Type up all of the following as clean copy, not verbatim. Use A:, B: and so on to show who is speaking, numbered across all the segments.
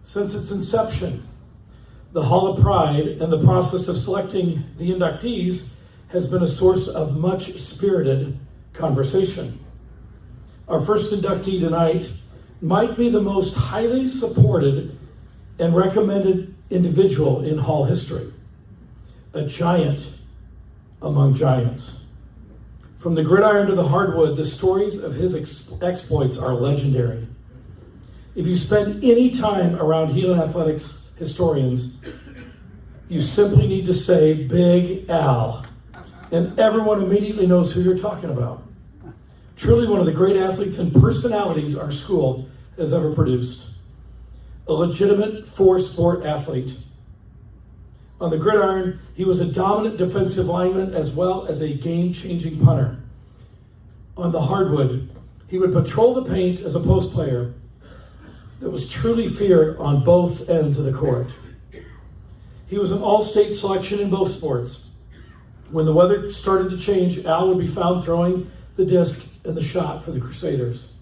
A: Since its inception, the Hall of Pride and the process of selecting the inductees has been a source of much spirited conversation. Our first inductee tonight might be the most highly supported and recommended individual in Hall history, a giant among giants. From the gridiron to the hardwood, the stories of his exploits are legendary. If you spend any time around Heelan athletics historians, you simply need to say Big Al, and everyone immediately knows who you're talking about. Truly one of the great athletes and personalities our school has ever produced. A legitimate four-sport athlete. On the gridiron, he was a dominant defensive lineman as well as a game-changing punter. On the hardwood, he would patrol the paint as a post player that was truly feared on both ends of the court. He was an all-state selection in both sports. When the weather started to change, Al would be found throwing the disc and the shot for the Crusaders.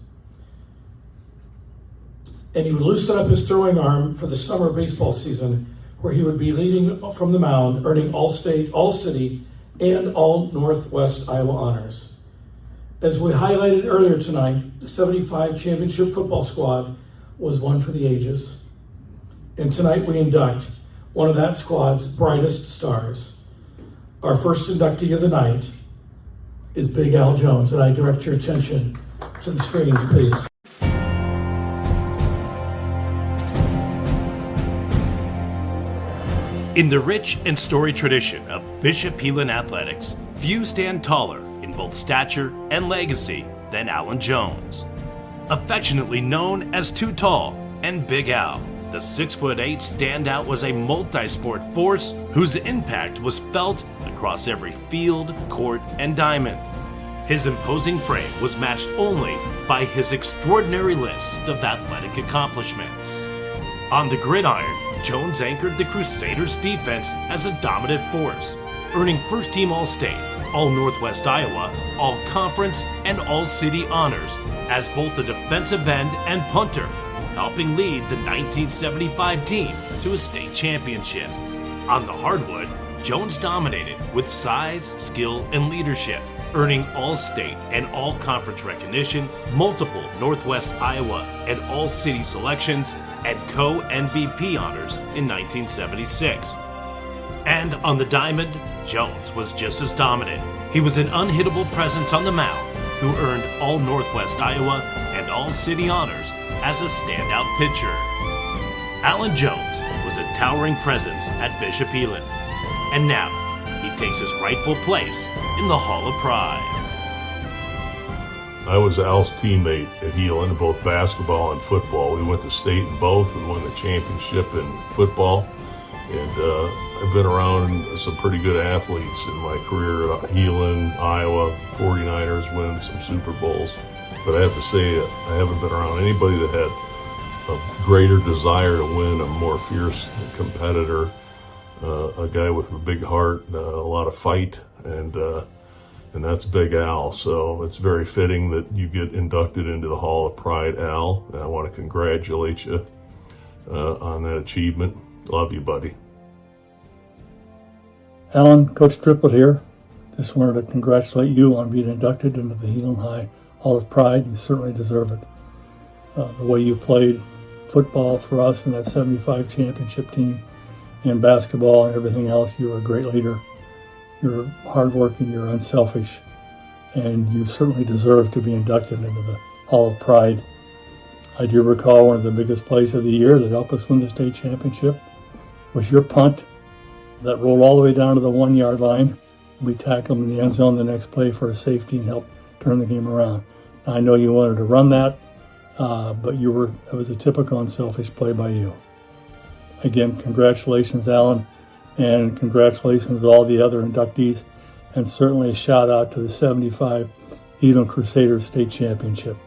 A: And he would loosen up his throwing arm for the summer baseball season, where he would be leading from the mound, earning All-State, All-City, and All-Northwest Iowa honors. As we highlighted earlier tonight, the 75 championship football squad was one for the ages. And tonight we induct one of that squad's brightest stars. Our first inductee of the night is Big Al Jones, and I direct your attention to the screens, please.
B: In the rich and storied tradition of Bishop Heelan athletics, few stand taller in both stature and legacy than Alan Jones. Affectionately known as Too Tall and Big Al, the 6'8" standout was a multi-sport force whose impact was felt across every field, court, and diamond. His imposing frame was matched only by his extraordinary list of athletic accomplishments. On the gridiron, Jones anchored the Crusaders' defense as a dominant force, earning first-team All-State, All-Northwest Iowa, All-Conference, and All-City honors as both the defensive end and punter, helping lead the 1975 team to a state championship. On the hardwood, Jones dominated with size, skill, and leadership, earning All-State and All-Conference recognition, multiple Northwest Iowa and All-City selections, and co-MVP honors in 1976. And on the diamond, Jones was just as dominant. He was an unhittable presence on the mound who earned All-Northwest Iowa and All-City honors as a standout pitcher. Alan Jones was a towering presence at Bishop Heelan, and now he takes his rightful place in the Hall of Pride.
C: I was Al's teammate at Heelan in both basketball and football. We went to state in both. We won the championship in football. And I've been around some pretty good athletes in my career at Heelan, Iowa, 49ers, winning some Super Bowls. But I have to say, I haven't been around anybody that had a greater desire to win, a more fierce competitor, a guy with a big heart, a lot of fight, and that's Big Al. So it's very fitting that you get inducted into the Hall of Pride, Al. And I want to congratulate you on that achievement. Love you, buddy.
D: Alan, Coach Triplett here. Just wanted to congratulate you on being inducted into the Heelan High Hall of Pride. You certainly deserve it. The way you played football for us in that 75 championship team, and basketball and everything else, you were a great leader. You're hardworking, you're unselfish, and you certainly deserve to be inducted into the Hall of Pride. I do recall one of the biggest plays of the year that helped us win the state championship was your punt that rolled all the way down to the 1-yard line. We tackled him in the end zone the next play for a safety and helped turn the game around. I know you wanted to run that, but it was a typical unselfish play by you. Again, congratulations, Alan, and congratulations to all the other inductees, and certainly a shout out to the 75 Heelan Crusaders State Championship.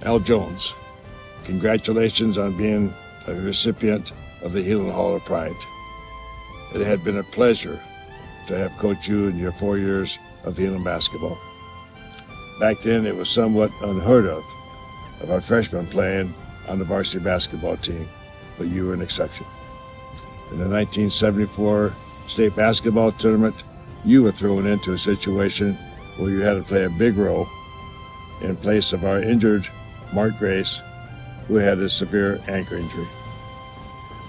E: Al Jones, congratulations on being a recipient of the Heelan Hall of Pride. It had been a pleasure to have coached you in your 4 years of Heelan basketball. Back then, it was somewhat unheard of our freshmen playing on the varsity basketball team. but you were an exception. In the 1974 state basketball tournament, you were thrown into a situation where you had to play a big role in place of our injured Mark Grace, who had a severe ankle injury.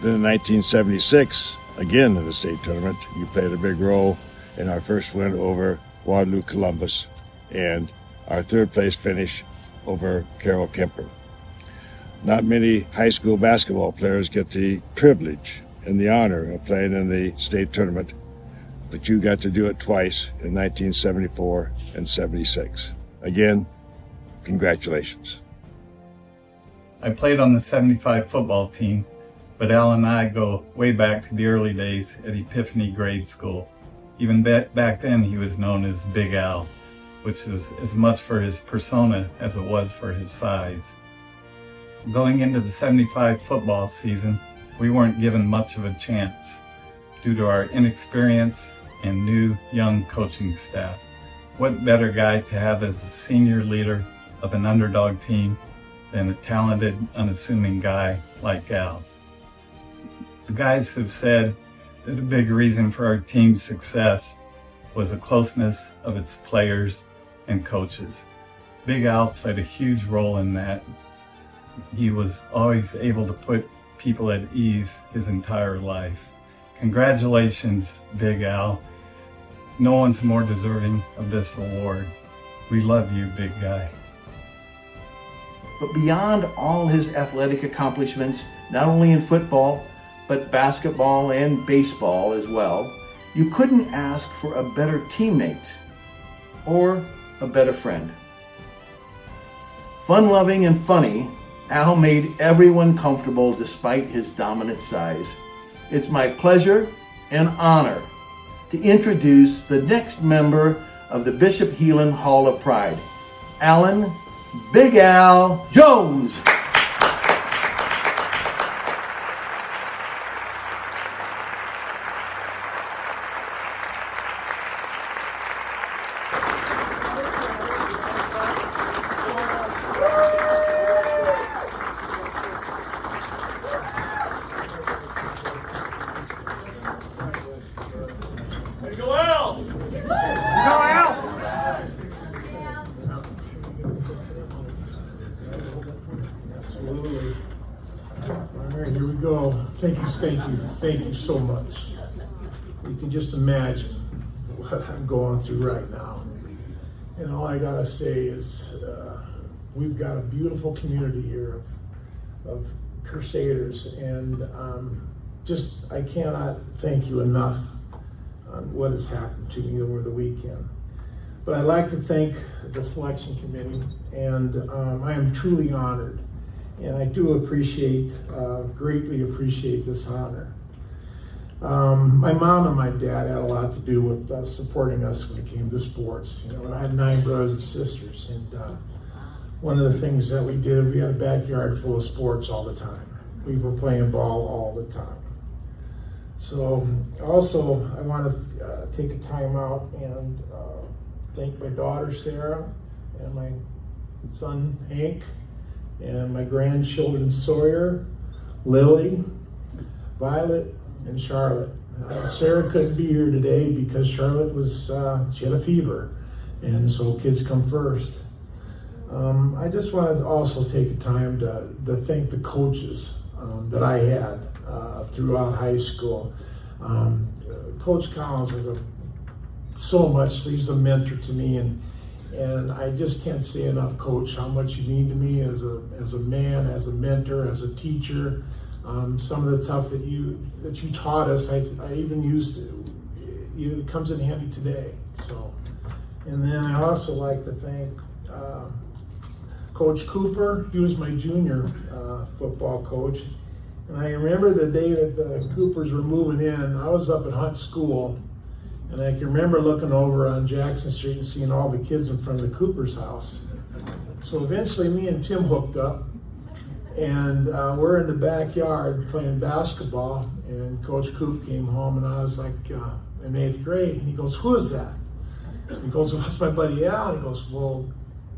E: Then in 1976, again in the state tournament, you played a big role in our first win over Waterloo Columbus and our third place finish over Carroll Kemper. Not many high school basketball players get the privilege and the honor of playing in the state tournament, but you got to do it twice in 1974 and 76. Again, congratulations.
F: I played on the 75 football team, but Al and I go way back to the early days at Epiphany Grade School. Even back then he was known as Big Al, which was as much for his persona as it was for his size. Going into the 75 football season, we weren't given much of a chance due to our inexperience and new young coaching staff. What better guy to have as the senior leader of an underdog team than a talented, unassuming guy like Al. The guys have said that a big reason for our team's success was the closeness of its players and coaches. Big Al played a huge role in that. He was always able to put people at ease his entire life. Congratulations, Big Al. No one's more deserving of this award. We love you, big guy.
G: But beyond all his athletic accomplishments, not only in football, but basketball and baseball as well, you couldn't ask for a better teammate or a better friend. Fun-loving and funny, Al made everyone comfortable despite his dominant size. It's my pleasure and honor to introduce the next member of the Bishop Heelan Hall of Pride, Alan Big Al Jones.
A: Absolutely. All right, here we go. Thank you so much. You can just imagine what I'm going through right now. And all I gotta say is we've got a beautiful community here of Crusaders, and I cannot thank you enough on what has happened to me over the weekend. But I'd like to thank the selection committee, and I am truly honored, and I do greatly appreciate this honor. My mom and my dad had a lot to do with supporting us when it came to sports. You know, I had 9 brothers and sisters, and one of the things that we did, we had a backyard full of sports all the time. We were playing ball all the time. So also, I want to take a time out and thank my daughter Sarah and my son Hank and my grandchildren Sawyer, Lily, Violet, and Charlotte. Sarah couldn't be here today because Charlotte she had a fever, and so kids come first. I just wanted to also take a time to thank the coaches that I had throughout high school. Coach Collins was so much. He's a mentor to me, and I just can't say enough, Coach, how much you mean to me as a man, as a mentor, as a teacher. Some of the stuff that you taught us, I even used. It comes in handy today. So, and then I also like to thank Coach Cooper. He was my junior football coach. And I remember the day that the Coopers were moving in, I was up at Hunt School, and I can remember looking over on Jackson Street and seeing all the kids in front of the Cooper's house. So eventually me and Tim hooked up, and we're in the backyard playing basketball, and Coach Coop came home, and I was like in 8th grade, and he goes, "Who is that?" And he goes, "Well, that's my buddy Al." And he goes, "Well,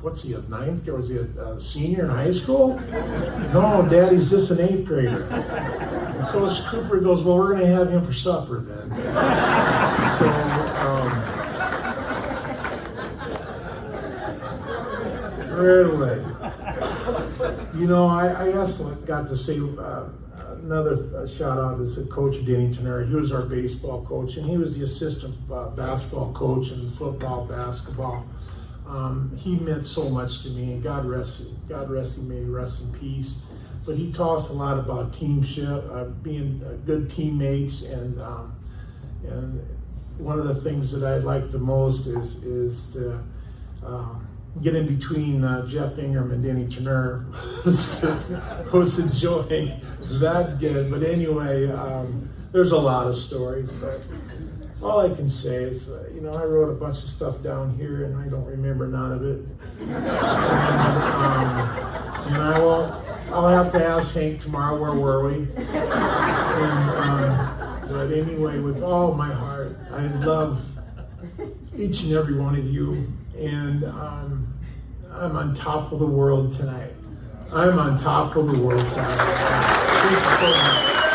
A: what's he, a ninth, or was he a senior in high school? No, Daddy's just an 8th grader. And Coach Cooper goes, well, we're going to have him for supper then. So, right away. You know, I also got to say another shout out is Coach Denny Tenera. He was our baseball coach, and he was the assistant basketball coach in football, basketball. He meant so much to me, and God rest him, may he rest in peace. But he taught us a lot about teamship, being good teammates, and one of the things that I like the most is to get in between Jeff Ingram and Denny Turner. was enjoying that good. But anyway, there's a lot of stories, but all I can say is, you know, I wrote a bunch of stuff down here, and I don't remember none of it. And I'll have to ask Hank tomorrow, where were we? But anyway, with all my heart, I love each and every one of you, and I'm on top of the world tonight. I'm on top of the world tonight. Thank you so much.